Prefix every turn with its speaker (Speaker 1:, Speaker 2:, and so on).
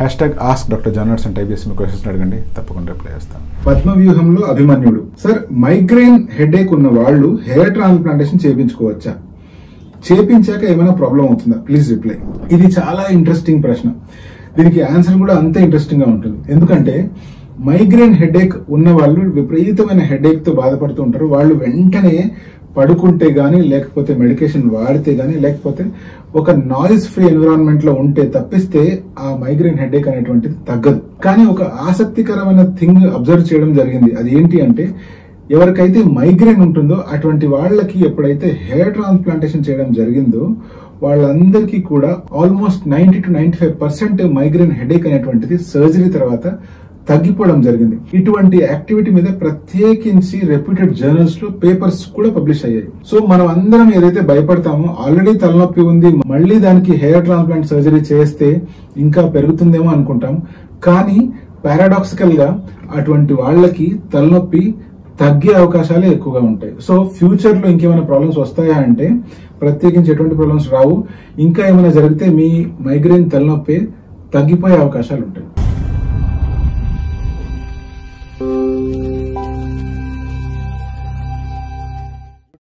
Speaker 1: #AskDrJohnWatson type చేసి మీ questions అడగండి, తప్పకుండా రిప్లై చేస్తాను.
Speaker 2: పద్మవ్యూహంలో అభిమన్యుడు సార్, మైగ్రేన్ హెడేక్ ఉన్న వాళ్ళు హెయిర్ ట్రాన్స్ప్లాంటేషన్ చేయించుకోవచ్చా? చేపించాక ఏమైనా ప్రాబ్లం అవుతుందా? Please reply. ఇది చాలా ఇంట్రెస్టింగ్ ప్రశ్న. దీనికి ఆన్సర్ కూడా అంతే ఇంట్రెస్టింగ్ గా ఉంటుంది. ఎందుకంటే మైగ్రేన్ హెడేక్ ఉన్న వాళ్ళు విపరీతమైన హెడేక్ తో బాధపడుతూ ఉంటారు. వాళ్ళు వెంటనే పడుకుంటే గానీ, లేకపోతే మెడికేషన్ వాడితే గానీ, లేకపోతే ఒక నాయిస్ ఫ్రీ ఎన్విరాన్మెంట్ లో ఉంటే తప్పిస్తే ఆ మైగ్రేన్ హెడేక్ అనేటువంటిది తగ్గదు. కానీ ఒక ఆసక్తికరమైన థింగ్ అబ్జర్వ్ చేయడం జరిగింది. అది ఏంటి అంటే, ఎవరికైతే మైగ్రేన్ ఉంటుందో అటువంటి వాళ్ళకి ఎప్పుడైతే హెయిర్ ట్రాన్స్ప్లాంటేషన్ చేయడం జరిగిందో వాళ్ళందరికీ కూడా ఆల్మోస్ట్ 90 to 95% మైగ్రేన్ హెడేక్ అనేటువంటిది సర్జరీ తర్వాత తగ్గిపోవడం జరిగింది. ఇటువంటి యాక్టివిటీ మీద ప్రత్యేకించి రెప్యూటెడ్ జర్నల్స్ లో పేపర్స్ కూడా పబ్లిష్ అయ్యాయి. సో మనం అందరం ఏదైతే భయపడతామో, ఆల్రెడీ తలనొప్పి ఉంది, మళ్ళీ దానికి హెయిర్ ట్రాన్స్ప్లాంట్ సర్జరీ చేస్తే ఇంకా పెరుగుతుందేమో అనుకుంటాం. కానీ పారాడాక్సికల్ గా అటువంటి వాళ్ళకి తలనొప్పి తగ్గే అవకాశాలే ఎక్కువగా ఉంటాయి. సో ఫ్యూచర్ లో ఇంకేమైనా ప్రాబ్లమ్స్ వస్తాయా అంటే ప్రత్యేకించి ఎటువంటి ప్రాబ్లమ్స్ రావు. ఇంకా ఏమైనా జరిగితే మీ మైగ్రేన్ తలనొప్పి తగ్గిపోయే అవకాశాలు ఉంటాయి.